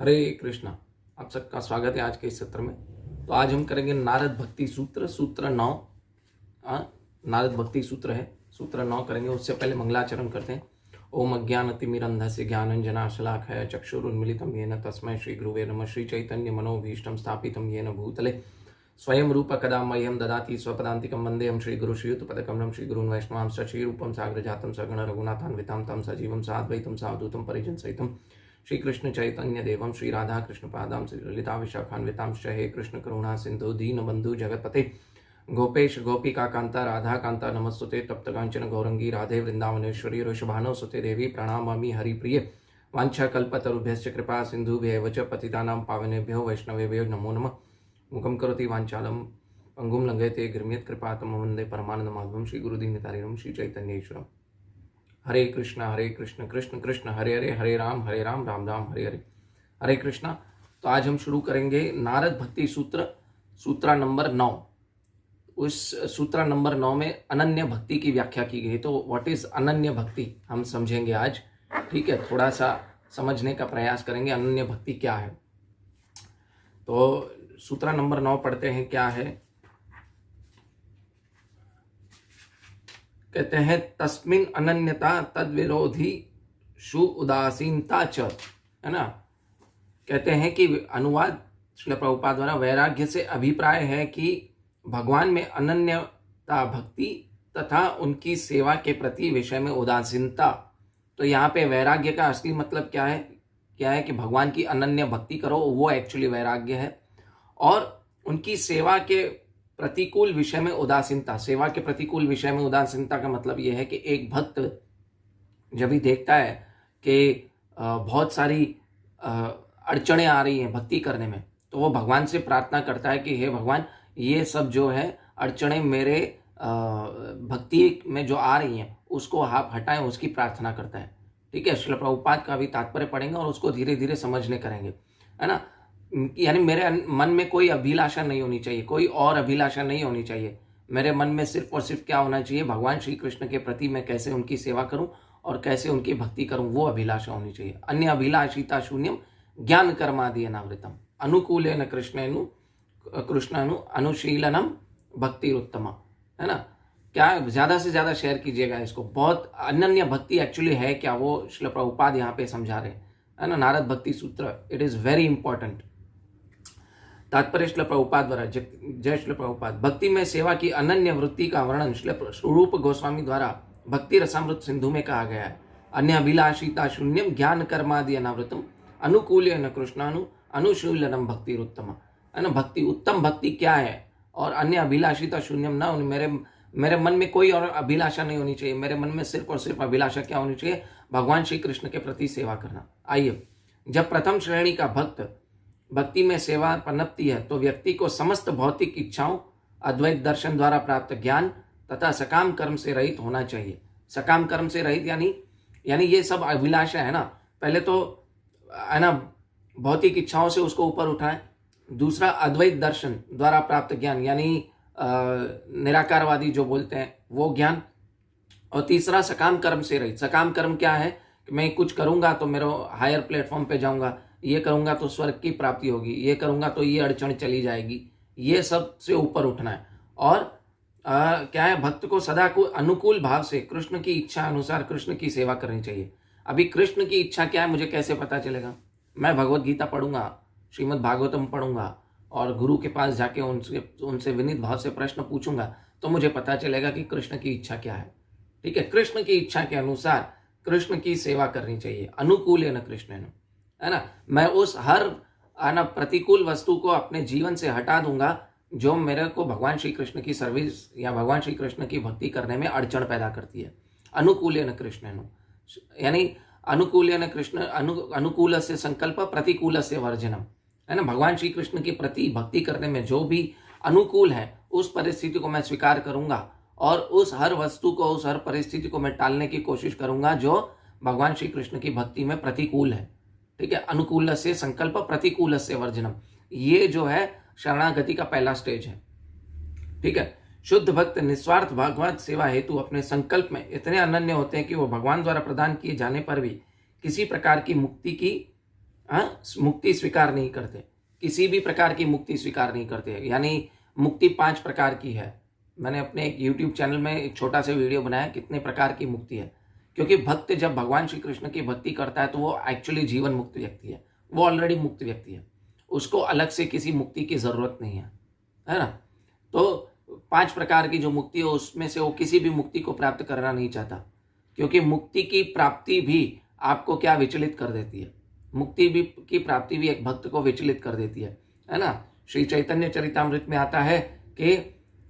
हरे कृष्णा। आप सबका स्वागत है आज के इस सत्र में। तो आज हम करेंगे नारद भक्ति सूत्र, सूत्र 9। नारद भक्ति सूत्र है, सूत्र 9 करेंगे। उससे पहले मंगलाचरण करते हैं। ओम अज्ञानतिमिरन्धस्य ज्ञानञ्जनाशलाकया चक्षुरुन्मीलितं येन तस्मै श्री गुरुवे नमः। श्री चैतन्य मनोभीष्टं स्थापितं येन भूतले स्वयं रूप कदा मह्यं ददाति स्वपदान्तिकं वन्देऽहं श्री गुरु श्रीयुतपदकमलं श्री गुरून् वैष्णवांश्च श्रीरूपं साग्रजातं सगण रघुनाथान्वितां तं सजीवं साद्वैतं सावधूतं परिजन सहितं श्री कृष्ण चैतन्य देवं श्री राधा कृष्ण पादां श्री ललिता विशाखान्वितांश्च हे कृष्ण करुणा सिंधु दीन बंधु जगतपते गोपेश गोपिका कांता राधा कांता नमस्तुते तप्त कांचन गौरंगी राधे वृंदावनेश्वरी ऋषभानो सुते देवी प्रणमामि हरिप्रिय वाञ्छाकल्पतरुभ्यश्च कृपा सिन्धुभ्यैव च पतितानां पावनेभ्यो वैष्णवेभ्यो नमो नमः। मुखं करोति वाञ्छालं पंगुं लङ्घयते गिरिम्यत् कृपातमहं वन्दे परमानन्दमाधवं श्री गुरुदीनतारिणं श्री चैतन्येश्वरम्। हरे कृष्ण कृष्ण कृष्ण हरे हरे, हरे राम राम राम हरे हरे, हरे कृष्णा। तो आज हम शुरू करेंगे नारद भक्ति सूत्र, सूत्रा नंबर 9। उस सूत्रा नंबर 9 में अनन्य भक्ति की व्याख्या की गई। तो व्हाट इज अनन्य भक्ति हम समझेंगे आज। ठीक है, थोड़ा सा समझने का प्रयास करेंगे अनन्य भक्ति क्या है। तो सूत्रा नंबर 9 पढ़ते हैं। क्या है? कहते हैं तस्मिन अनन्यता तद विरोधी शु उदासीनता च, है ना। कहते हैं कि अनुवाद श्रील प्रभुपाद द्वारा, वैराग्य से अभिप्राय है कि भगवान में अनन्यता भक्ति तथा उनकी सेवा के प्रति विषय में उदासीनता। तो यहाँ पे वैराग्य का असली मतलब क्या है? क्या है कि भगवान की अनन्य भक्ति करो, वो एक्चुअली वैराग्य है। और उनकी सेवा के प्रतिकूल विषय में उदासीनता। सेवा के प्रतिकूल विषय में उदासीनता का मतलब यह है कि एक भक्त जब भी देखता है कि बहुत सारी अड़चने आ रही हैं भक्ति करने में, तो वो भगवान से प्रार्थना करता है कि हे भगवान, ये सब जो है अड़चने मेरे भक्ति में जो आ रही हैं उसको आप हटाएं, उसकी प्रार्थना करता है। ठीक है, श्रील प्रभुपाद का भी तात्पर्य पढ़ेंगे और उसको धीरे धीरे समझने करेंगे, है ना। यानी मेरे मन में कोई अभिलाषा नहीं होनी चाहिए, कोई और अभिलाषा नहीं होनी चाहिए। मेरे मन में सिर्फ और सिर्फ क्या होना चाहिए? भगवान श्री कृष्ण के प्रति मैं कैसे उनकी सेवा करूं और कैसे उनकी भक्ति करूं, वो अभिलाषा होनी चाहिए। अन्य अभिलाषिता शून्यम ज्ञान कर्मादि अनावृतम अनुकूलेन कृष्णानु अनुशीलनम भक्ति उत्तमा, है ना। क्या ज्यादा से ज्यादा शेयर कीजिएगा इसको। बहुत अनन्य भक्ति एक्चुअली है क्या, वो श्रील प्रभुपाद यहाँ पे समझा रहे हैं, है ना। नारद भक्ति सूत्र, इट इज वेरी इंपॉर्टेंट। तात्पर्य श्रील प्रभुपाद द्वारा, जय श्रील प्रभुपाद। भक्ति में सेवा की अनन्य वृत्ति का वर्णन श्रील स्वरूप गोस्वामी द्वारा भक्ति रसामृत सिंधु में कहा गया है। अन्य अभिलाषिता शून्यम ज्ञान कर्मादि अनावृतम अनुकूल्यन कृष्णानु अनुशीलनम भक्ति उत्तम, है ना। भक्ति उत्तम भक्ति क्या है? और अन्य अभिलाषिता शून्यम ना, मेरे मन में कोई और अभिलाषा नहीं होनी चाहिए। मेरे मन में सिर्फ और सिर्फ अभिलाषा क्या होनी चाहिए? भगवान श्री कृष्ण के प्रति सेवा करना। आइए, जब प्रथम श्रेणी का भक्त भक्ति में सेवा पनपती है तो व्यक्ति को समस्त भौतिक इच्छाओं, अद्वैत दर्शन द्वारा प्राप्त ज्ञान तथा सकाम कर्म से रहित होना चाहिए। सकाम कर्म से रहित यानी ये सब अभिलाषा है ना। पहले तो है ना भौतिक इच्छाओं से उसको ऊपर उठाएं। दूसरा अद्वैत दर्शन द्वारा प्राप्त ज्ञान, यानी निराकारवादी जो बोलते हैं वो ज्ञान। और तीसरा सकाम कर्म से रहित। सकाम कर्म क्या है कि मैं कुछ करूंगा तो मेरा हायर प्लेटफॉर्म पे जाऊंगा, ये करूंगा तो स्वर्ग की प्राप्ति होगी, ये करूंगा तो ये अड़चन चली जाएगी, ये सब से ऊपर उठना है। और क्या है, भक्त को सदा को अनुकूल भाव से कृष्ण की इच्छा अनुसार कृष्ण की सेवा करनी चाहिए। अभी कृष्ण की इच्छा क्या है मुझे कैसे पता चलेगा? मैं भगवत गीता पढ़ूंगा, श्रीमद् भागवतम पढ़ूंगा और गुरु के पास जाके उनसे विनीत भाव से प्रश्न पूछूंगा तो मुझे पता चलेगा कि कृष्ण की इच्छा क्या है। ठीक है, कृष्ण की इच्छा के अनुसार कृष्ण की सेवा करनी चाहिए। अनुकूल है न कृष्ण, है ना। मैं उस हर प्रतिकूल वस्तु को अपने जीवन से हटा दूंगा जो मेरे को भगवान श्री कृष्ण की सर्विस या भगवान श्री कृष्ण की भक्ति करने में अड़चन पैदा करती है। अनुकूल न कृष्ण, यानी अनुकूल न कृष्ण, अनुकूल से संकल्प प्रतिकूल से वर्जनम, है ना। भगवान श्री कृष्ण के प्रति भक्ति करने में जो भी अनुकूल है उस परिस्थिति को मैं स्वीकार करूंगा और उस हर वस्तु को, उस हर परिस्थिति को मैं टालने की कोशिश करूंगा जो भगवान श्री कृष्ण की भक्ति में प्रतिकूल है। ठीक है, अनुकूल से संकल्प प्रतिकूल से वर्जनम, ये जो है शरणागति का पहला स्टेज है। ठीक है, शुद्ध भक्त निस्वार्थ भगवत सेवा हेतु अपने संकल्प में इतने अनन्य होते हैं कि वो भगवान द्वारा प्रदान किए जाने पर भी किसी प्रकार की मुक्ति की मुक्ति स्वीकार नहीं करते, किसी भी प्रकार की मुक्ति स्वीकार नहीं करते। यानी मुक्ति 5 प्रकार की है। मैंने अपने एक YouTube चैनल में एक छोटा सा वीडियो बनाया कितने प्रकार की मुक्ति है, क्योंकि भक्त जब भगवान श्री कृष्ण की भक्ति करता है तो वो एक्चुअली जीवन मुक्त व्यक्ति है, वो ऑलरेडी मुक्त व्यक्ति है, उसको अलग से किसी मुक्ति की जरूरत नहीं है ना। तो 5 प्रकार की जो मुक्ति है उसमें से वो किसी भी मुक्ति को प्राप्त करना नहीं चाहता, क्योंकि मुक्ति की प्राप्ति भी आपको क्या विचलित कर देती है, मुक्ति भी की प्राप्ति भी एक भक्त को विचलित कर देती है ना। श्री चैतन्य चरितामृत में आता है कि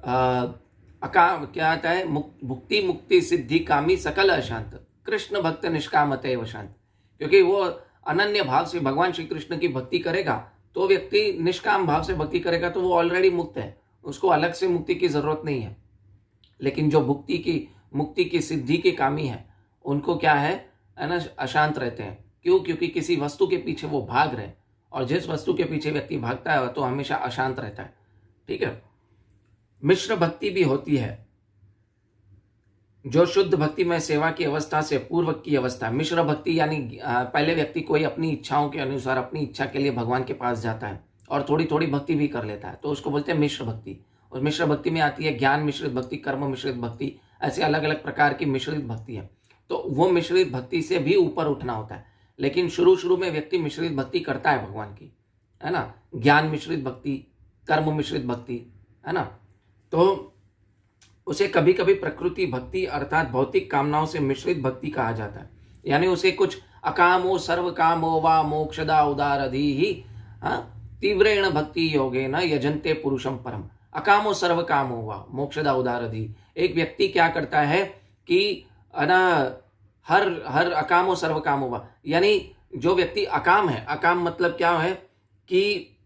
क्या आता है, भुक्ति मुक्ति सिद्धि कामी सकल अशांत, कृष्ण भक्त निष्काम अतएव शांत। क्योंकि वो अनन्य भाव से भगवान श्री कृष्ण की भक्ति करेगा तो व्यक्ति निष्काम भाव से भक्ति करेगा तो वो ऑलरेडी मुक्त है, उसको अलग से मुक्ति की जरूरत नहीं है। लेकिन जो मुक्ति की सिद्धि के कामी है उनको क्या है ना, अशांत रहते हैं। क्यों? क्योंकि किसी वस्तु के पीछे वो भाग रहे, और जिस वस्तु के पीछे व्यक्ति भागता है तो हमेशा अशांत रहता है। ठीक है। मिश्र भक्ति भी होती है, जो शुद्ध भक्ति में सेवा की अवस्था से पूर्व की अवस्था। मिश्र भक्ति यानी पहले व्यक्ति कोई अपनी इच्छाओं के अनुसार अपनी इच्छा के लिए भगवान के पास जाता है और थोड़ी थोड़ी भक्ति भी कर लेता है, तो उसको बोलते हैं मिश्र भक्ति। और मिश्र भक्ति में आती है ज्ञान मिश्रित भक्ति, कर्म मिश्रित भक्ति, ऐसे अलग अलग प्रकार की मिश्रित भक्ति है। तो वो मिश्रित भक्ति से भी ऊपर उठना होता है। लेकिन शुरू में व्यक्ति मिश्रित भक्ति करता है भगवान की, है ना, ज्ञान मिश्रित भक्ति, कर्म मिश्रित भक्ति, है ना। तो उसे कभी कभी प्रकृति भक्ति अर्थात भौतिक कामनाओं से मिश्रित भक्ति कहा जाता है। यानी उसे कुछ अकामो सर्व कामो वा मोक्षदा उदारधि ही तीव्रेण भक्ति योगेन यजन्ते पुरुषम परम। अकामो सर्व कामो वा मोक्षदा उदारधि। एक व्यक्ति क्या करता है कि हर अकामो सर्व कामो वा, यानी जो व्यक्ति अकाम है, अकाम मतलब क्या है कि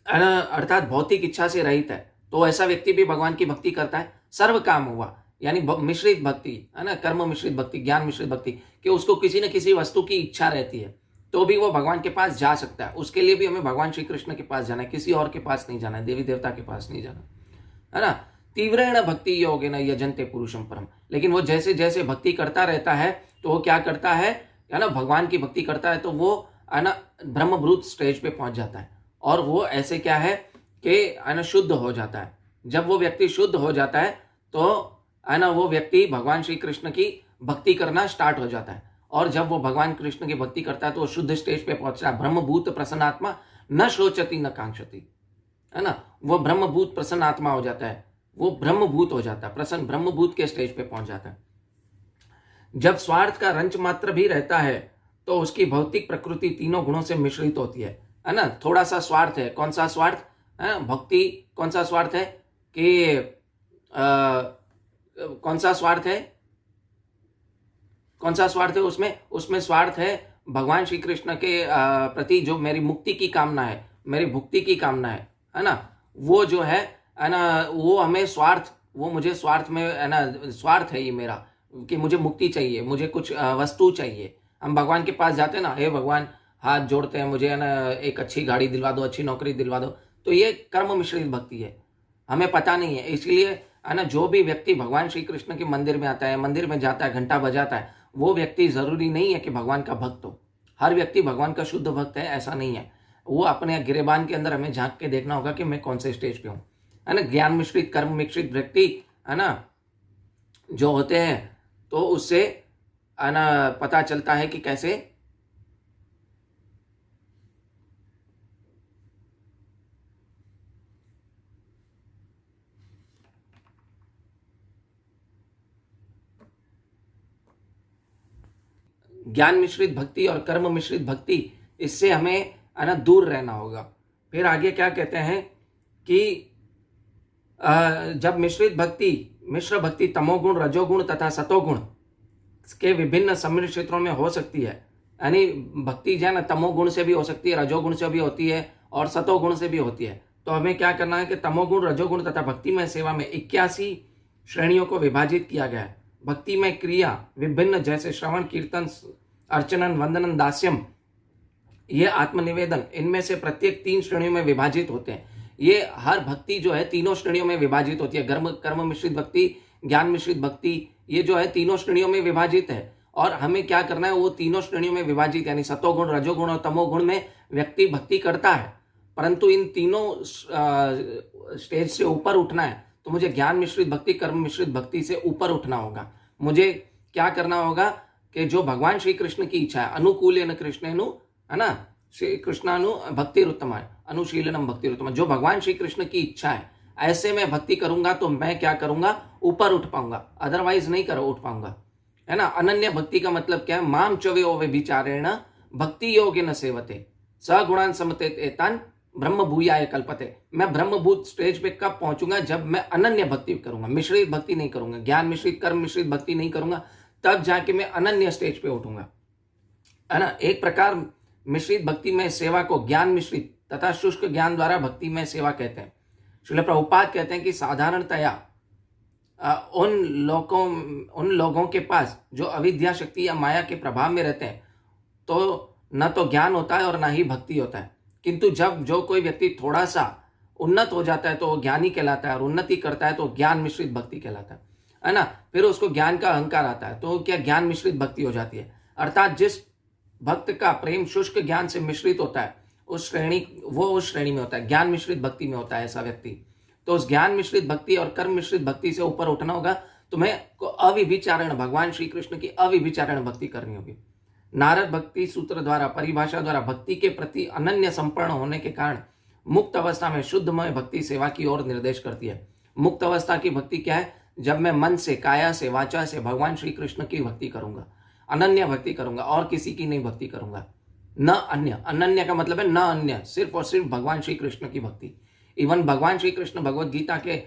अर्थात भौतिक इच्छा से रहित है, तो ऐसा व्यक्ति भी भगवान की भक्ति करता है। सर्व काम हुआ यानी मिश्रित भक्ति, है ना, कर्म मिश्रित भक्ति, ज्ञान मिश्रित भक्ति, कि उसको किसी न किसी वस्तु की इच्छा रहती है तो भी वो भगवान के पास जा सकता है। उसके लिए भी हमें भगवान श्री कृष्ण के पास जाना है, किसी और के पास नहीं जाना है, देवी देवता के पास नहीं जाना, है ना। तीव्रेण भक्ति योगेन यजन्ते पुरुषम परम। लेकिन वो जैसे जैसे भक्ति करता रहता है तो वो क्या करता है ना, भगवान की भक्ति करता है तो वो है ना ब्रह्मभूत स्टेज पे पहुंच जाता है, और वो ऐसे क्या है कि है ना शुद्ध हो जाता है। जब वो व्यक्ति शुद्ध हो जाता है तो है ना वो व्यक्ति भगवान श्री कृष्ण की भक्ति करना स्टार्ट हो जाता है, और जब वो भगवान कृष्ण की भक्ति करता है तो वो शुद्ध स्टेज पे पहुंचता है। ब्रह्मभूत प्रसन्नात्मा न शोचति न कांक्षति, है ना, वो ब्रह्मभूत प्रसन्न आत्मा हो जाता है, वो ब्रह्मभूत हो जाता है, प्रसन्न ब्रह्मभूत के स्टेज पे पहुंच जाता है। जब स्वार्थ का रंच मात्र भी रहता है तो उसकी भौतिक प्रकृति तीनों गुणों से मिश्रित होती है ना। थोड़ा सा स्वार्थ है, कौन सा स्वार्थ है, भक्ति कौन सा स्वार्थ है कि कौन सा स्वार्थ है उसमें स्वार्थ है भगवान श्री कृष्ण के प्रति जो मेरी मुक्ति की कामना है, मेरी भुक्ति की कामना है ना, वो जो है ना वो हमें स्वार्थ, वो मुझे स्वार्थ में है ना, स्वार्थ है ये मेरा कि मुझे मुक्ति चाहिए, मुझे कुछ वस्तु चाहिए। हम भगवान के पास जाते हैं ना, हे भगवान, हाथ जोड़ते हैं, मुझे है ना एक अच्छी गाड़ी दिलवा दो, अच्छी नौकरी दिलवा दो, तो ये कर्म मिश्रित भक्ति है, हमें पता नहीं है। इसलिए है ना जो भी व्यक्ति भगवान श्री कृष्ण के मंदिर में आता है, मंदिर में जाता है, घंटा बजाता है, वो व्यक्ति जरूरी नहीं है कि भगवान का भक्त हो। हर व्यक्ति भगवान का शुद्ध भक्त है ऐसा नहीं है। वो अपने गिरेबान के अंदर हमें झांक के देखना होगा कि मैं कौन से स्टेज पे हूँ, है ना। ज्ञान मिश्रित कर्म मिश्रित व्यक्ति है ना जो होते हैं तो उससे है ना पता चलता है कि कैसे ज्ञान मिश्रित भक्ति और कर्म मिश्रित भक्ति, इससे हमें है ना दूर रहना होगा। फिर आगे क्या कहते हैं कि जब मिश्र भक्ति तमोगुण, रजोगुण तथा सतोगुण के विभिन्न सम्मिलित क्षेत्रों में हो सकती है, यानी भक्ति जो है ना तमोगुण से भी हो सकती है, रजोगुण से भी होती है और सतोगुण से भी होती है। तो हमें क्या करना है कि तमोगुण, रजोगुण तथा भक्तिमय सेवा में 81 श्रेणियों को विभाजित किया गया है। भक्ति में क्रिया विभिन्न जैसे श्रवण, कीर्तन, अर्चनन, वंदनन, दास्यम, ये आत्मनिवेदन, इनमें से प्रत्येक 3 श्रेणियों में विभाजित होते हैं। ये हर भक्ति जो है तीनों श्रेणियों में विभाजित होती है। कर्म मिश्रित भक्ति, ज्ञान मिश्रित भक्ति, ये जो है तीनों श्रेणियों में विभाजित है। और हमें क्या करना है, वो तीनों श्रेणियों में विभाजित, यानी सतोगुण, रजोगुण और तमोगुण में व्यक्ति भक्ति करता है, परंतु इन तीनों स्टेज से ऊपर उठना है तो मुझे ज्ञान मिश्रित भक्ति, कर्म मिश्रित भक्ति से ऊपर उठना होगा। मुझे क्या करना होगा कि जो भगवान श्री कृष्ण की इच्छा है, अनुकूलेन कृष्णेनु, है ना, श्री कृष्णानु भक्तिरुत्तम, अनुशीलनम भक्तिरुत्तम, जो भगवान श्री कृष्ण की इच्छा है ऐसे मैं भक्ति करूंगा तो मैं क्या करूंगा, ऊपर उठ पाऊंगा, अदरवाइज नहीं उठ पाऊंगा, है ना। अनन्य भक्ति का मतलब क्या है, माम चव्यो व्यभिचारेण भक्ति योगेन सेवते सगुणान समते एतान ब्रह्म भूयाय कल्पते। मैं ब्रह्मभूत स्टेज पे कब पहुंचूंगा, जब मैं अनन्य भक्ति करूंगा, मिश्रित भक्ति नहीं करूंगा, ज्ञान मिश्रित कर्म मिश्रित भक्ति नहीं करूंगा, तब जाके मैं अनन्य स्टेज पे उठूंगा, है ना। एक प्रकार मिश्रित भक्ति में सेवा को ज्ञान मिश्रित तथा शुष्क ज्ञान द्वारा भक्ति में सेवा कहते हैं। श्रील प्रभुपाद कहते हैं कि साधारणतया उन लोगों के पास जो अविद्या शक्ति या माया के प्रभाव में रहते हैं तो न तो ज्ञान होता है और ना ही भक्ति होता है, किंतु जब जो कोई व्यक्ति थोड़ा सा उन्नत हो जाता है तो वो ज्ञानी कहलाता है, और उन्नति करता है तो ज्ञान मिश्रित भक्ति कहलाता है ना। फिर उसको ज्ञान का अहंकार आता है तो क्या ज्ञान मिश्रित भक्ति हो जाती है। अर्थात जिस भक्त का प्रेम शुष्क ज्ञान से मिश्रित होता है उस श्रेणी में होता है, ज्ञान मिश्रित भक्ति में होता है ऐसा व्यक्ति। तो उस ज्ञान मिश्रित भक्ति और कर्म मिश्रित भक्ति से ऊपर उठना होगा, तुम्हें अविभिचारण, भगवान श्री कृष्ण की अविभिचारण भक्ति करनी होगी। नारद भक्ति सूत्र द्वारा, परिभाषा द्वारा भक्ति के प्रति अनन्य संपन्न होने के कारण मुक्त अवस्था में शुद्धमय भक्ति सेवा की ओर निर्देश करती है। मुक्त अवस्था की भक्ति क्या है, जब मैं मन से, काया से, वाचा से भगवान श्री कृष्ण की भक्ति करूंगा, अनन्य भक्ति करूंगा और किसी की नहीं भक्ति करूंगा, न अन्य। अनन्य का मतलब है न अन्य, सिर्फ और सिर्फ भगवान श्री कृष्ण की भक्ति। इवन भगवान श्री कृष्ण भगवत गीता के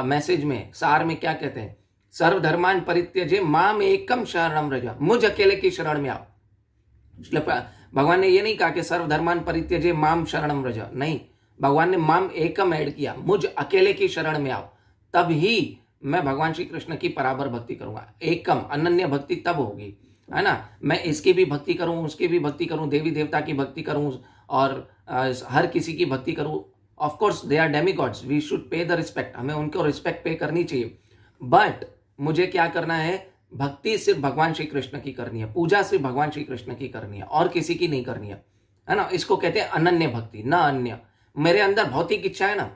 मैसेज में, सार में क्या कहते हैं, सर्वधर्मान परित्यजे माम एकम शरणम व्रज, मुझ अकेले की शरण में आओ। भगवान ने ये नहीं कहा कि सर्वधर्मान परित्यजे माम शरणम व्रज, नहीं, भगवान ने माम एकम ऐड किया, मुझ अकेले की शरण में आओ, तब ही मैं भगवान श्री कृष्ण की बराबर भक्ति करूंगा। एकम, अनन्य भक्ति तब होगी, है ना। मैं इसकी भी भक्ति करूं, उसकी भी भक्ति करूं, देवी देवता की भक्ति करूं और हर किसी की भक्ति करूं। Of course they are demigods, we should pay the respect, हमें उनको रिस्पेक्ट पे करनी चाहिए, बट मुझे क्या करना है, भक्ति सिर्फ भगवान श्री कृष्ण की करनी है, पूजा सिर्फ भगवान श्री कृष्ण की करनी है और किसी की नहीं करनी है ना। इसको कहते हैं अनन्य भक्ति, न अन्य। मेरे अंदर भौतिक इच्छा है ना,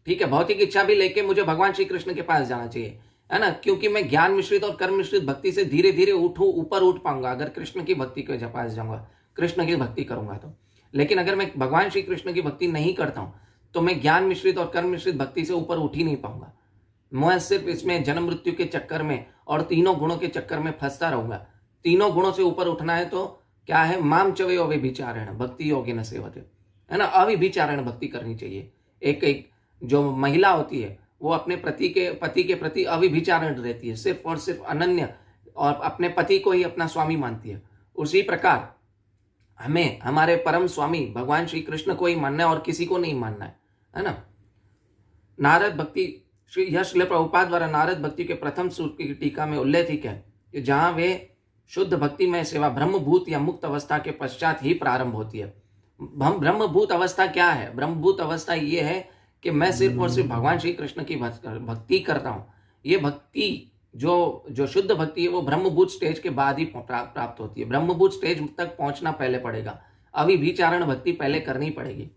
ठीक है, भौतिक इच्छा भी लेके मुझे भगवान श्री कृष्ण के पास जाना चाहिए, है ना, क्योंकि मैं ज्ञान मिश्रित और कर्म मिश्रित भक्ति से धीरे धीरे ऊपर उठ पाऊंगा अगर कृष्ण की भक्ति के पास जाऊंगा, कृष्ण की भक्ति करूंगा तो। लेकिन अगर मैं भगवान श्री कृष्ण की भक्ति नहीं करता हूं तो मैं ज्ञान मिश्रित और कर्म मिश्रित भक्ति से ऊपर उठ ही नहीं पाऊंगा। मैं सिर्फ इसमें जन्म मृत्यु के चक्कर में और तीनों गुणों के चक्कर में फंसता रहूंगा। तीनों गुणों से ऊपर उठना है तो क्या है, माम चवे अविभिचारेण भक्ति योगेन सेवते, है ना, अविभिचारण भक्ति करनी चाहिए। एक जो महिला होती है वो अपने पति के प्रति अविभिचारण रहती है, सिर्फ और सिर्फ अनन्य, और अपने पति को ही अपना स्वामी मानती है। उसी प्रकार हमें हमारे परम स्वामी भगवान श्री कृष्ण को ही मानना है और किसी को नहीं मानना है ना। नारद भक्ति, श्रील प्रभुपाद द्वारा नारद भक्ति के प्रथम सूत्र की टीका में उल्लेखित है कि जहां वे शुद्ध भक्ति में सेवा ब्रह्मभूत या मुक्त अवस्था के पश्चात ही प्रारंभ होती है। ब्रह्मभूत अवस्था क्या है, ब्रह्मभूत अवस्था ये है कि मैं सिर्फ और सिर्फ भगवान श्री कृष्ण की भक्ति करता हूँ। ये भक्ति जो शुद्ध भक्ति है वो ब्रह्मभूत स्टेज के बाद ही प्राप्त होती है। ब्रह्मभूत स्टेज तक पहुंचना पहले पड़ेगा, अविभिचारण भक्ति पहले करनी पड़ेगी।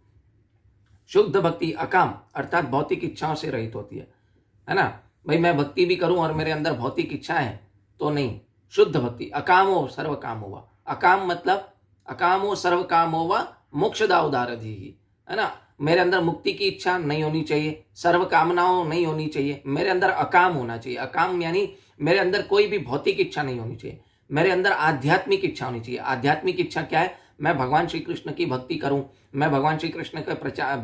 शुद्ध भक्ति अकाम अर्थात भौतिक इच्छाओं से रहित होती है ना। भाई मैं भक्ति भी करूं और मेरे अंदर भौतिक इच्छा है तो नहीं। शुद्ध भक्ति अकामो सर्व काम हुआ, अकाम मतलब अकामो सर्व काम हुआ मोक्षदा उदारधि ही, है ना। मेरे अंदर मुक्ति की इच्छा नहीं होनी चाहिए, सर्व कामनाओं नहीं होनी चाहिए, मेरे अंदर अकाम होना चाहिए। अकाम यानी मेरे अंदर कोई भी भौतिक इच्छा नहीं होनी चाहिए, मेरे अंदर आध्यात्मिक इच्छा होनी चाहिए। आध्यात्मिक इच्छा क्या है, मैं भगवान श्री कृष्ण की भक्ति करूं, मैं भगवान श्री कृष्ण का प्रचार,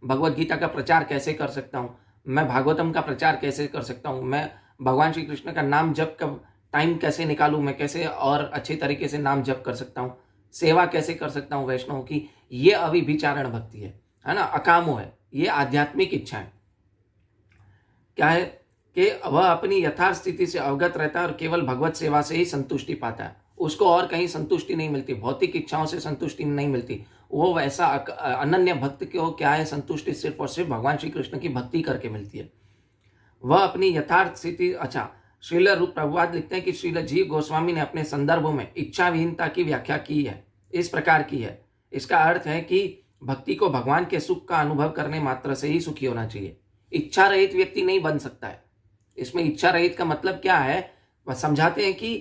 भगवत गीता का प्रचार कैसे कर सकता हूं, मैं भागवतम का प्रचार कैसे कर सकता हूं, मैं भगवान श्री कृष्ण का नाम जप का टाइम कैसे निकालूं, मैं कैसे और अच्छे तरीके से नाम जप कर सकता हूं, सेवा कैसे कर सकता हूं वैष्णव की। ये अविभिचारण भक्ति है ना, अकामो है, ये आध्यात्मिक इच्छा है। क्या है कि वह अपनी यथार्थ स्थिति से अवगत रहता है और केवल भगवत सेवा से ही संतुष्टि पाता है, उसको और कहीं संतुष्टि नहीं मिलती, भौतिक इच्छाओं से संतुष्टि नहीं मिलती। वो वैसा अनन्य भक्त को क्या है, संतुष्टि सिर्फ और सिर्फ भगवान श्री कृष्ण की भक्ति करके मिलती है। वह अपनी यथार्थ स्थिति, अच्छा, श्रील रूप प्रभुपाद लिखते हैं कि श्रील जीव गोस्वामी ने अपने संदर्भों में इच्छा विहीनता की व्याख्या की है, इस प्रकार की है। इसका अर्थ है कि भक्ति को भगवान के सुख का अनुभव करने मात्र से ही सुखी होना चाहिए। इच्छा रहित व्यक्ति नहीं बन सकता है। इसमें इच्छा रहित का मतलब क्या है, वह समझाते हैं कि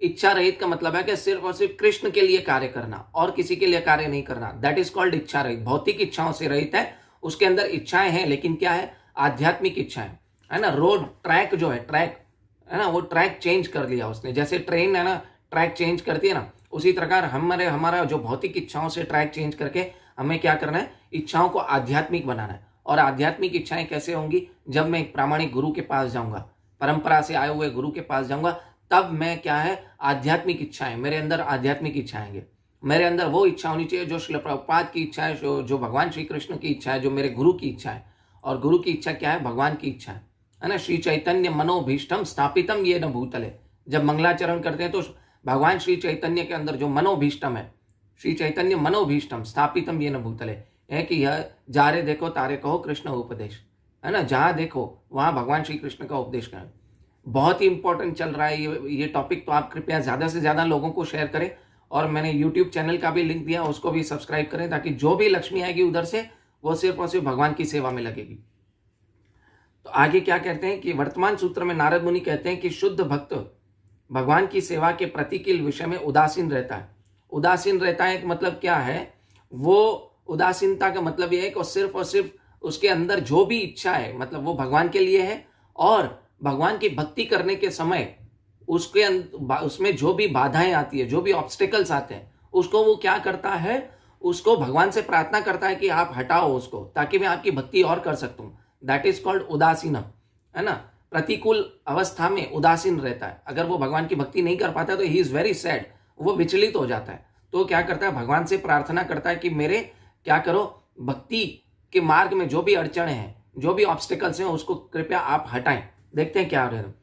इच्छा रहित का मतलब है कि सिर्फ और सिर्फ कृष्ण के लिए कार्य करना और किसी के लिए कार्य नहीं करना। दैट इज कॉल्ड इच्छा रहित। भौतिक इच्छाओं से रहित है, उसके अंदर इच्छाएं हैं, लेकिन क्या है, आध्यात्मिक इच्छाएं, है ना। रोड ट्रैक जो है, ट्रैक है ना, वो ट्रैक चेंज कर लिया उसने। जैसे ट्रेन है ना, ट्रैक चेंज करती है ना, उसी प्रकार हमारा जो भौतिक इच्छाओं से ट्रैक चेंज करके हमें क्या करना है, इच्छाओं को आध्यात्मिक बनाना है। और आध्यात्मिक इच्छाएं कैसे होंगी, जब मैं एक प्रामाणिक गुरु के पास जाऊंगा, परंपरा से आए हुए गुरु के पास जाऊंगा, तब मैं क्या है, आध्यात्मिक इच्छाएं, मेरे अंदर आध्यात्मिक इच्छा आएंगे। मेरे अंदर वो इच्छा होनी चाहिए जो श्रील प्रभुपाद की इच्छा है, जो भगवान श्री कृष्ण की इच्छा है, जो मेरे गुरु की इच्छा है। और गुरु की इच्छा क्या है, भगवान की इच्छा है ना। श्री चैतन्य मनोभीष्टम स्थापितम ये न भूतले। जब मंगलाचरण करते हैं तो भगवान श्री चैतन्य के अंदर जो मनोभीष्टम है, श्री चैतन्य मनोभीष्टम स्थापितम ये न भूतले, है कि यह जारे देखो तारे कहो कृष्ण उपदेश, है ना। जहां देखो वहां भगवान श्री कृष्ण का उपदेश करें। बहुत ही इंपॉर्टेंट चल रहा है ये टॉपिक, तो आप कृपया ज्यादा से ज्यादा लोगों को शेयर करें। और मैंने यूट्यूब चैनल का भी लिंक दिया, उसको भी सब्सक्राइब करें, ताकि जो भी लक्ष्मी आएगी उधर से वो सिर्फ और सिर्फ भगवान की सेवा में लगेगी। तो आगे क्या कहते हैं कि वर्तमान सूत्र में नारद मुनि कहते हैं कि शुद्ध भक्त भगवान की सेवा के प्रति के विषय में उदासीन रहता है। उदासीन रहता है, मतलब क्या है, वो उदासीनता का मतलब यह है कि सिर्फ और सिर्फ उसके अंदर जो भी इच्छा है, मतलब वो भगवान के लिए है, और भगवान की भक्ति करने के समय उसमें जो भी बाधाएं आती है, जो भी ऑब्स्टेकल्स आते हैं, उसको वो क्या करता है, उसको भगवान से प्रार्थना करता है कि आप हटाओ उसको, ताकि मैं आपकी भक्ति और कर सकता हूं। दैट इज कॉल्ड उदासीन, है ना। प्रतिकूल अवस्था में उदासीन रहता है। अगर वो भगवान की भक्ति नहीं कर पाता तो ही इज वेरी सैड, वो विचलित हो जाता है। तो क्या करता है, भगवान से प्रार्थना करता है कि मेरे क्या करो, भक्ति के मार्ग में जो भी अड़चने हैं, जो भी ऑब्स्टिकल्स हैं, उसको कृपया आप हटाएं। देखते हैं क्या हो रहा है।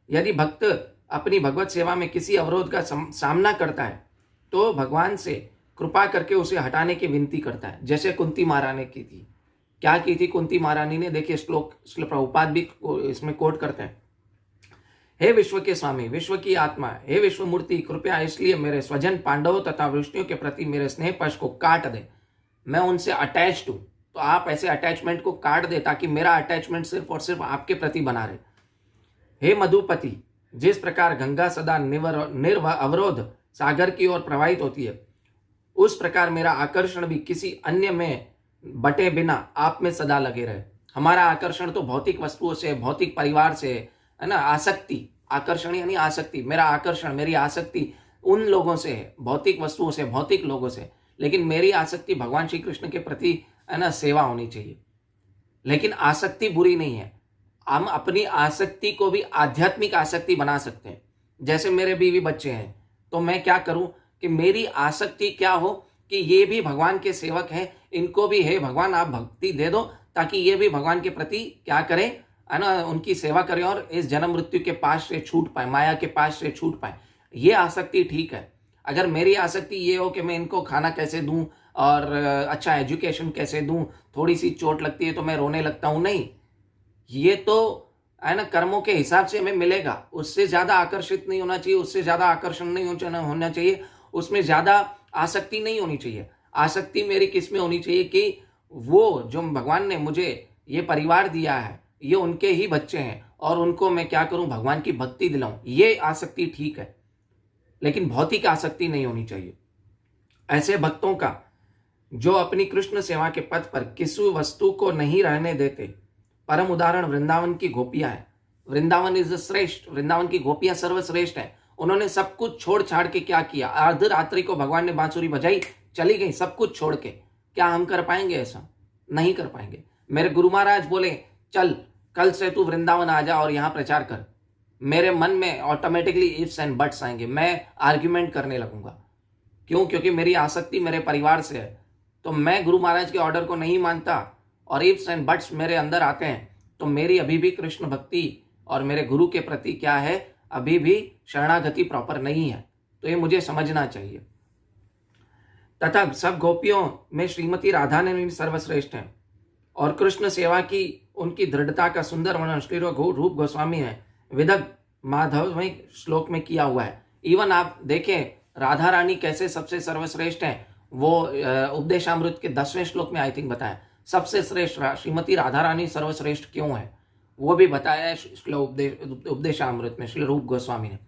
यदि भक्त अपनी भगवत सेवा में किसी अवरोध का सामना करता है तो भगवान से कृपा करके उसे हटाने की विनती करता है। जैसे कुंती महारानी की थी, क्या की थी कुंती महारानी ने, देखिए श्लोक श्रील प्रभुपाद भी इसमें कोट करते हैं। हे विश्व के स्वामी, विश्व की आत्मा, हे विश्व मूर्ति, कृपया इसलिए मेरे स्वजन पांडवों तथा वृष्णियों के प्रति मेरे स्नेह पश को काट दे। मैं उनसे अटैच्ड हूं, तो आप ऐसे अटैचमेंट को काट दे ताकि मेरा अटैचमेंट सिर्फ और सिर्फ आपके प्रति बना रहे। हे मधुपति, जिस प्रकार गंगा सदा अवरोध सागर की ओर प्रवाहित होती है, उस प्रकार मेरा आकर्षण भी किसी अन्य में बटे बिना आप में सदा लगे रहे। हमारा आकर्षण तो भौतिक वस्तुओं से, भौतिक परिवार से, है ना। आसक्ति, आकर्षण यानी आसक्ति, मेरा आकर्षण, मेरी आसक्ति उन लोगों से है, भौतिक वस्तुओं से, भौतिक लोगों से। लेकिन मेरी आसक्ति भगवान श्री कृष्ण के प्रति, है ना, सेवा होनी चाहिए। लेकिन आसक्ति बुरी नहीं है, हम अपनी आसक्ति को भी आध्यात्मिक आसक्ति बना सकते हैं। जैसे मेरे बीवी बच्चे हैं, तो मैं क्या करूं कि मेरी आसक्ति क्या हो कि ये भी भगवान के सेवक हैं, इनको भी हे भगवान आप भक्ति दे दो, ताकि ये भी भगवान के प्रति क्या करें, है ना, उनकी सेवा करें और इस जन्म मृत्यु के पास से छूट पाए, माया के पास से छूट पाए। ये आसक्ति ठीक है। अगर मेरी आसक्ति ये हो कि मैं इनको खाना कैसे दूं और अच्छा एजुकेशन कैसे दूं, थोड़ी सी चोट लगती है तो मैं रोने लगता हूं, नहीं, ये तो है ना कर्मों के हिसाब से हमें मिलेगा। उससे ज्यादा आकर्षित नहीं होना चाहिए, उससे ज्यादा आकर्षण नहीं होना चाहिए, उसमें ज्यादा आसक्ति नहीं होनी चाहिए। आसक्ति मेरी किस में होनी चाहिए कि वो जो भगवान ने मुझे ये परिवार दिया है, ये उनके ही बच्चे हैं और उनको मैं क्या करूं, भगवान की भक्ति दिलाऊं। ये आसक्ति ठीक है, लेकिन भौतिक आसक्ति नहीं होनी चाहिए। ऐसे भक्तों का जो अपनी कृष्ण सेवा के पथ पर किसी वस्तु को नहीं रहने देते, परम उदाहरण वृंदावन की गोपियां है। वृंदावन इज श्रेष्ठ, वृंदावन की गोपियां सर्वश्रेष्ठ है। उन्होंने सब कुछ छोड़ छाड़ के क्या किया, अर्धरात्रि को भगवान ने बांसुरी बजाई, चली गई सब कुछ छोड़ के। क्या हम कर पाएंगे ऐसा? नहीं कर पाएंगे। मेरे गुरु महाराज बोले चल कल से तू वृंदावन आ जा और यहाँ प्रचार कर, मेरे मन में ऑटोमेटिकली इफ्स एंड बट्स आएंगे, मैं आर्ग्यूमेंट करने लगूंगा। क्यों? क्योंकि मेरी आसक्ति मेरे परिवार से है। तो मैं गुरु महाराज के ऑर्डर को नहीं मानता और इफ्स एंड बट्स मेरे अंदर आते हैं, तो मेरी अभी भी कृष्ण भक्ति और मेरे गुरु के प्रति क्या है, अभी भी शरणागति प्रॉपर नहीं है। तो ये मुझे समझना चाहिए। तथा सब गोपियों में श्रीमती राधा ने सर्वश्रेष्ठ है और कृष्ण सेवा की उनकी दृढ़ता का सुंदर वर्णन श्री रूप गोस्वामी है विदग्ध माधव में श्लोक में किया हुआ है। इवन आप देखें राधा रानी कैसे सबसे सर्वश्रेष्ठ हैं, वो उपदेशामृत के 10वें श्लोक में आई थिंक बताया सबसे श्रेष्ठ श्रीमती राधा रानी सर्वश्रेष्ठ क्यों है, वो भी बताया है उपदेशामृत में श्री रूप गोस्वामी ने।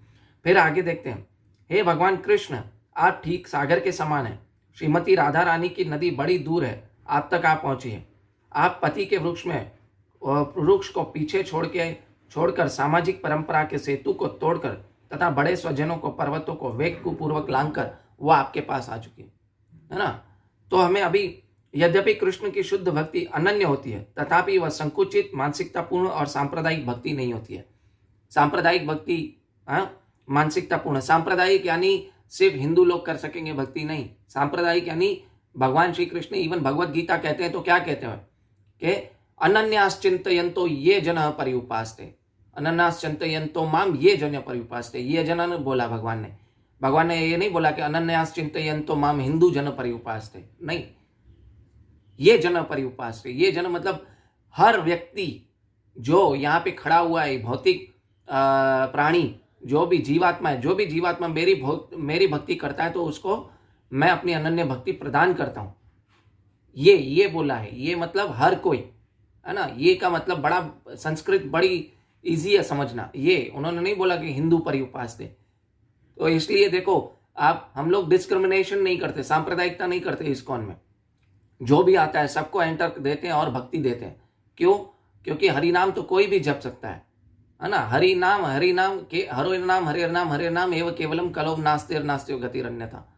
फिर आगे देखते हैं, हे भगवान कृष्ण, आप ठीक सागर के समान हैं। श्रीमती राधा रानी की नदी बड़ी दूर है, आप तक आप पहुंचिए। आप पति के वृक्ष को पीछे छोड़कर सामाजिक परंपरा के सेतु को तोड़कर तथा बड़े स्वजनों को, पर्वतों को वेग पूर्वक लांघकर वो आपके पास आ चुकी है ना। तो हमें अभी यद्यपि कृष्ण की शुद्ध भक्ति अनन्य होती है, तथापि वह संकुचित, मानसिकतापूर्ण और सांप्रदायिक भक्ति नहीं होती है। सांप्रदायिक भक्ति मानसिकतापूर्ण, सांप्रदायिक यानी सिर्फ हिंदू लोग कर सकेंगे भक्ति नहीं। सांप्रदायिक यानी भगवान श्री कृष्ण इवन भगवत गीता कहते हैं तो क्या कहते हैं कि अनन्यास चिंतयन्तो ये जनः पर्युपास्ते, अनन्यास चिंतयन्तो माम ये जन पर्युपास्ते। ये जन बोला भगवान ने ये नहीं बोला कि अनन्यास चिंतयन्तो माम हिंदू जन पर्युपास्ते, नहीं, ये जन पर्युपास्ते। ये जन मतलब हर व्यक्ति जो यहाँ पे खड़ा हुआ है, भौतिक प्राणी, जो भी जीवात्मा है, जो भी जीवात्मा मेरी भक्ति करता है तो उसको मैं अपनी अनन्य भक्ति प्रदान करता हूं। ये बोला है। ये मतलब हर कोई, है ना। ये का मतलब बड़ा संस्कृत बड़ी इजी है समझना। ये उन्होंने नहीं बोला कि हिंदू पर्युपास्ते। तो इसलिए देखो हम लोग डिस्क्रिमिनेशन नहीं करते, सांप्रदायिकता नहीं करते इस्कॉन में। जो भी आता है सबको एंटर देते हैं और भक्ति देते हैं। क्यों? क्योंकि हरि नाम तो कोई भी जप सकता है ना। हरि नाम हरे नाम एवं केवलम कलो नास्तिर गतिरन्यथा।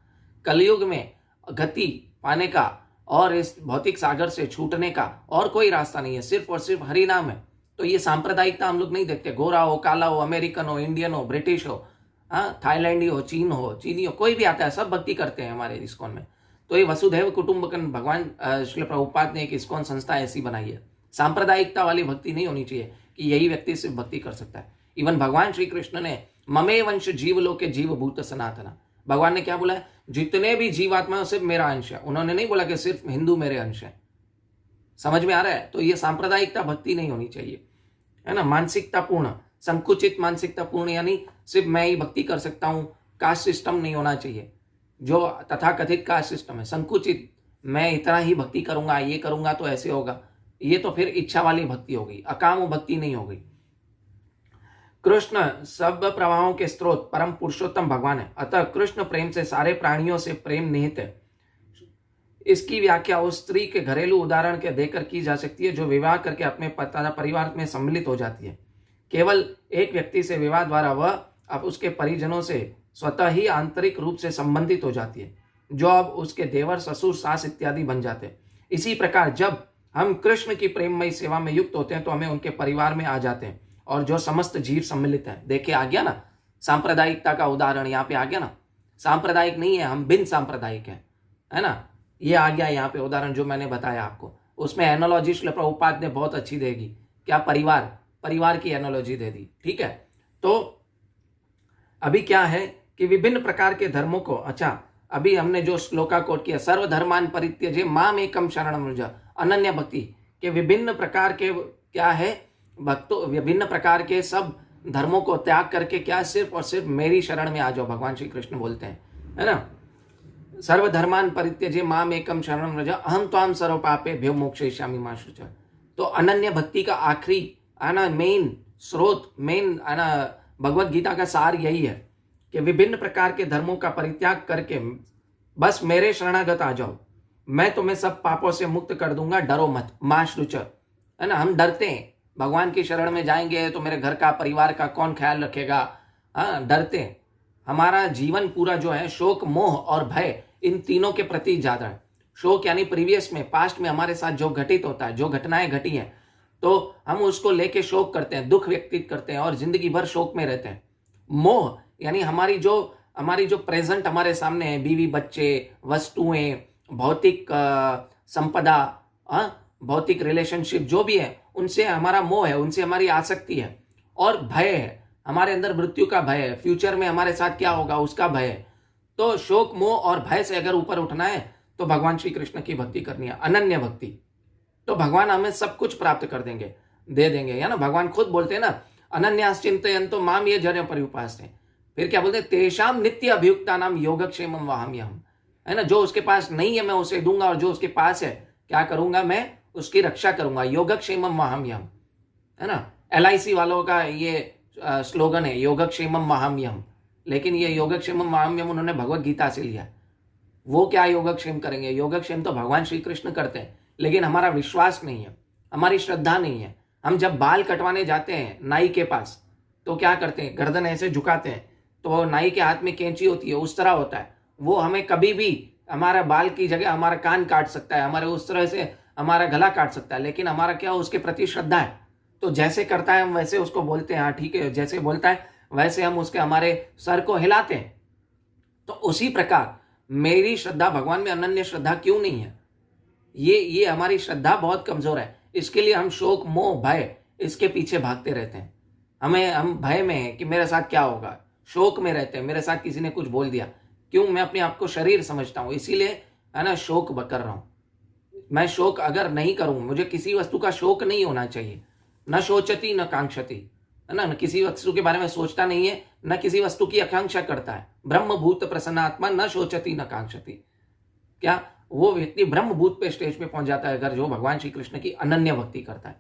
कलयुग में गति पाने का और इस भौतिक सागर से छूटने का और कोई रास्ता नहीं है, सिर्फ और सिर्फ हरि नाम है। तो ये सांप्रदायिकता हम लोग नहीं देखते। गोरा हो, काला हो, अमेरिकन हो, इंडियन हो, ब्रिटिश हो, थाईलैंडी हो, चीनी हो, कोई भी आता है, सब भक्ति करते हैं हमारे इस्कॉन में। तो ये वसुधैव कुटुंबकम भगवान श्रील प्रभुपाद ने एक इस्कॉन संस्था ऐसी बनाई है। सांप्रदायिकता वाली भक्ति नहीं होनी चाहिए कि यही व्यक्ति सिर्फ भक्ति कर सकता है। इवन भगवान श्री कृष्ण ने ममे वंश जीवलोके जीव भूत सनातना, भगवान ने क्या बोला है? जितने भी जीवात्मा सिर्फ मेरा अंश है। उन्होंने नहीं बोला कि सिर्फ हिंदू मेरे अंश है। समझ में आ रहा है? तो ये सांप्रदायिकता भक्ति नहीं होनी चाहिए, है ना। मानसिकतापूर्ण, संकुचित मानसिकतापूर्ण यानी सिर्फ मैं ही भक्ति कर सकता हूं। कास्ट सिस्टम नहीं होना चाहिए, जो तथाकथित कास्ट सिस्टम है। संकुचित, मैं इतना ही भक्ति करूंगा, ये करूंगा तो ऐसे होगा, ये तो फिर इच्छा वाली भक्ति हो गई, अकाम भक्ति नहीं हो गई। कृष्ण सब प्रवाहों के स्रोत परम पुरुषोत्तम भगवान है। अतः कृष्ण प्रेम से सारे प्राणियों से प्रेम निहित है। इसकी व्याख्या उस स्त्री के घरेलू उदाहरण के देकर की जा सकती है जो विवाह करके अपने परिवार में सम्मिलित हो जाती है। केवल एक व्यक्ति से विवाह द्वारा वह अब उसके परिजनों से स्वतः ही आंतरिक रूप से संबंधित हो जाती है, जो अब उसके देवर, ससुर, सास इत्यादि बन जाते हैं। इसी प्रकार जब हम कृष्ण की प्रेममयी सेवा में युक्त होते हैं तो हमें उनके परिवार में आ जाते हैं और जो समस्त जीव सम्मिलित हैं। देखिए आ गया ना, सांप्रदायिकता का उदाहरण यहाँ पे आ गया ना। सांप्रदायिक नहीं है, हम बिन सांप्रदायिक हैं, है ना। ये आ गया यहाँ पे उदाहरण जो मैंने बताया आपको। उसमें एनोलॉजी श्रील प्रभुपाद ने बहुत अच्छी देगी, क्या परिवार की एनोलॉजी दे दी, ठीक है। तो अभी क्या है कि विभिन्न प्रकार के धर्मों को, अच्छा अभी हमने जो श्लोका कोट किया, सर्वधर्मान परित्यज्य माम एकम शरणम व्रज, अनन्य भक्ति के विभिन्न प्रकार के क्या है भक्तों, विभिन्न प्रकार के सब धर्मों को त्याग करके क्या सिर्फ और सिर्फ मेरी शरण में आ जाओ, भगवान श्री कृष्ण बोलते हैं, है ना। सर्वधर्मान परित्यज्य माम एकम शरणम व्रज अहम त्वाम सर्व पापेभ्यो मोक्षयिष्यामि मा शुचः। तो अनन्य भक्ति का आखिरी है ना मेन स्रोत, मेन है ना भगवत गीता का सार यही है कि विभिन्न प्रकार के धर्मों का परित्याग करके बस मेरे शरणागत आ जाओ, मैं तुम्हें सब पापों से मुक्त कर दूंगा, डरो मत, मा शुचः, है ना। हम डरते हैं भगवान की शरण में जाएंगे तो मेरे घर का, परिवार का कौन ख्याल रखेगा, हाँ डरते हैं। हमारा जीवन पूरा जो है शोक, मोह और भय, इन तीनों के प्रति ज्यादा है। शोक यानी प्रीवियस में, पास्ट में हमारे साथ जो घटित होता है, जो घटनाएं घटी हैं, तो हम उसको लेके शोक करते हैं, दुख व्यक्तित करते हैं और जिंदगी भर शोक में रहते हैं। मोह यानी हमारी जो प्रेजेंट हमारे सामने है, बीवी, बच्चे, वस्तुएं, भौतिक संपदा, भौतिक रिलेशनशिप जो भी है, उनसे हमारा मोह है, उनसे हमारी आसक्ति है। और भय है, हमारे अंदर मृत्यु का भय है, फ्यूचर में हमारे साथ क्या होगा उसका भय है। तो शोक, मोह और भय से अगर ऊपर उठना है तो भगवान श्री कृष्ण की भक्ति करनी है, अनन्य भक्ति। तो भगवान हमें सब कुछ प्राप्त कर देंगे, दे देंगे, है ना। भगवान खुद बोलते हैं ना, अनन्याश्चिंतयन्तो माम ये जन पर्युपासते। फिर क्या बोलते हैं, तेषाम नित्य अभियुक्ता नाम योगक्षेमम वहाम्यहम्, है ना। जो उसके पास नहीं है मैं उसे दूंगा, और जो उसके पास है क्या करूंगा, मैं उसकी रक्षा करूंगा। योगक्षेमम वहाम्यहम्, है ना। LIC वालों का ये स्लोगन है योगक्षेमम वहाम्यहम्, लेकिन ये योगक्षेमम वहाम्यहम् उन्होंने भगवत गीता से लिया। वो क्या योगक्षेम करेंगे, योगक्षेम तो भगवान श्री कृष्ण करते हैं, लेकिन हमारा विश्वास नहीं है, हमारी श्रद्धा नहीं है। हम जब बाल कटवाने जाते हैं नाई के पास तो क्या करते हैं, गर्दन ऐसे झुकाते हैं, तो नाई के हाथ में कैंची होती है, उस तरह होता है। वो हमें कभी भी हमारा बाल की जगह हमारा कान काट सकता है, हमारे उस तरह से हमारा गला काट सकता है, लेकिन हमारा क्या उसके प्रति श्रद्धा है। तो जैसे करता है हम वैसे उसको बोलते हैं, हाँ ठीक है, जैसे बोलता है वैसे हम उसके हमारे सर को हिलाते हैं। तो उसी प्रकार मेरी श्रद्धा भगवान में अनन्य श्रद्धा क्यों नहीं है, ये हमारी श्रद्धा बहुत कमजोर है। इसके लिए हम शोक मोह भय इसके पीछे भागते रहते हैं। हम भय में है कि मेरे साथ क्या होगा, शोक में रहते हैं, मेरे साथ किसी ने कुछ बोल दिया। क्यों, मैं अपने आप को शरीर समझता हूं, इसीलिए है ना शोक कर रहा हूं। मैं शोक अगर नहीं करूं, मुझे किसी वस्तु का शोक नहीं होना चाहिए। न शोचती न कांक्षती, है ना, किसी वस्तु के बारे में सोचता नहीं है, न किसी वस्तु की आकांक्षा करता है। ब्रह्म भूत प्रसन्नात्मा न शोचती न कांक्षती। क्या वो व्यक्ति ब्रह्म भूत पे स्टेज पे पहुंच जाता है अगर जो भगवान श्री कृष्ण की अनन्य भक्ति करता है।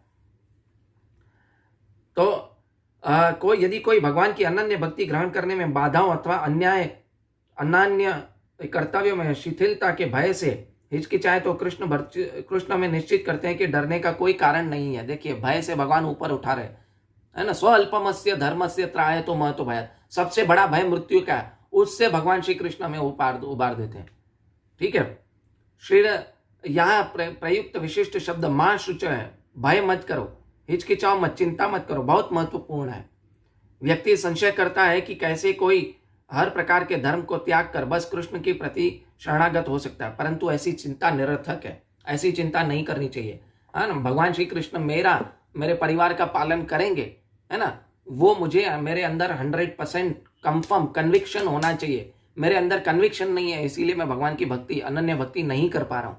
तो यदि कोई भगवान की अनन्य भक्ति ग्रहण करने में बाधाओं अथवा अन्य कर्तव्यों में शिथिलता के भय से हिचकिचाए तो कृष्ण में निश्चित करते हैं कि डरने का कोई कारण नहीं है। देखिए, भय से भगवान ऊपर उठा रहे, है ना। स्वल्पमस्य धर्मस्य त्राय तो महतो भय, सबसे बड़ा भय मृत्यु का है, उससे भगवान श्री कृष्ण में उबार देते हैं। ठीक है। श्री यहाँ प्रयुक्त विशिष्ट शब्द मां शुच है, भय मत करो, हिचकिचाओ मत, चिंता मत करो, बहुत महत्वपूर्ण है। व्यक्ति संशय करता है कि कैसे कोई हर प्रकार के धर्म को त्याग कर बस कृष्ण के प्रति शरणागत हो सकता है, परंतु ऐसी चिंता निरर्थक है, ऐसी चिंता नहीं करनी चाहिए, है ना। भगवान श्री कृष्ण मेरे परिवार का पालन करेंगे, है ना। वो मुझे मेरे अंदर 100% कंफर्म कन्विक्शन होना चाहिए। मेरे अंदर कन्विक्शन नहीं है, इसीलिए मैं भगवान की भक्ति अनन्य भक्ति नहीं कर पा रहा हूं।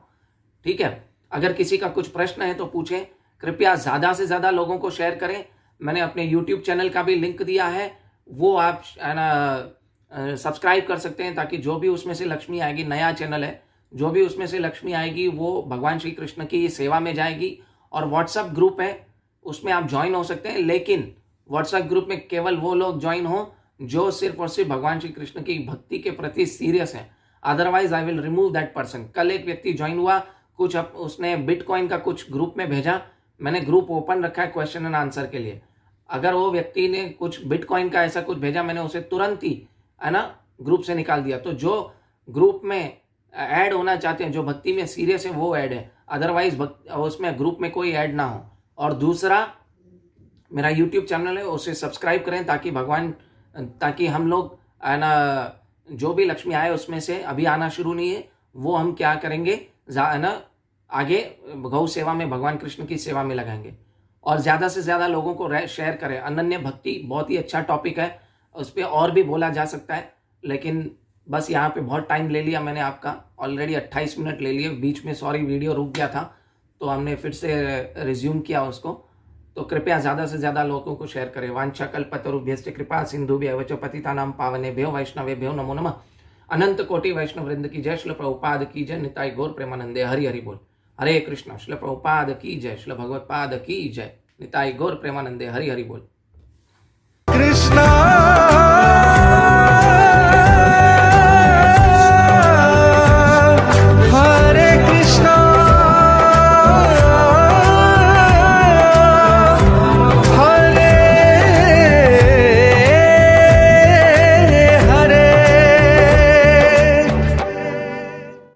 ठीक है। अगर किसी का कुछ प्रश्न है तो पूछें, कृपया ज्यादा से ज्यादा लोगों को शेयर करें। मैंने अपने YouTube चैनल का भी लिंक दिया है, वो आप सब्सक्राइब कर सकते हैं, ताकि जो भी उसमें से लक्ष्मी आएगी, नया चैनल है, जो भी उसमें से लक्ष्मी आएगी वो भगवान श्री कृष्ण की सेवा में जाएगी। और व्हाट्सएप ग्रुप है, उसमें आप ज्वाइन हो सकते हैं, लेकिन व्हाट्सएप ग्रुप में केवल वो लोग ज्वाइन हो जो सिर्फ और सिर्फ भगवान श्री कृष्ण की भक्ति के प्रति सीरियस है। Otherwise I will remove that person. कल एक व्यक्ति ज्वाइन हुआ, कुछ उसने बिटकॉइन का कुछ ग्रुप में भेजा, मैंने ग्रुप ओपन रखा है क्वेश्चन एंड आंसर के लिए। अगर वो व्यक्ति ने कुछ बिटकॉइन का ऐसा कुछ भेजा, मैंने उसे तुरंत ही, है ना, ग्रुप से निकाल दिया। तो जो ग्रुप में ऐड होना चाहते हैं, जो भक्ति में सीरियस है, वो ऐड है, अदरवाइज उसमें ग्रुप में कोई ऐड ना हो। और दूसरा, मेरा YouTube चैनल है, उसे सब्सक्राइब करें, ताकि हम लोग, है ना, जो भी लक्ष्मी आए उसमें से अभी आना शुरू नहीं है, वो हम क्या करेंगे, है ना, आगे गौ सेवा में, भगवान कृष्ण की सेवा में लगाएंगे। और ज्यादा से ज्यादा लोगों को शेयर करें। अनन्य भक्ति बहुत ही अच्छा टॉपिक है, उस पर और भी बोला जा सकता है, लेकिन बस यहाँ पे बहुत टाइम ले लिया मैंने आपका, ऑलरेडी 28 मिनट ले लिए। बीच में सॉरी वीडियो रुक गया था, तो हमने फिर से रिज्यूम किया उसको। तो कृपया ज्यादा से ज्यादा लोगों को शेयर करें। वांछा कल्पतरुभ्यश्च कृपा सिंधुभ्यः च पतितानां पावनेभ्यो वैष्णवेभ्यो नमो नमः। अनंत कोटि वैष्णव वृंद की जय। श्रील प्रभुपाद की जय। निताई गौर प्रेमानंदे। हरि हरि बोल। हरे कृष्ण। श्रील प्रभुपाद की जय। श्रील भगवत्पाद की जय। निताई गौर प्रेमानंदे। हरि हरि बोल।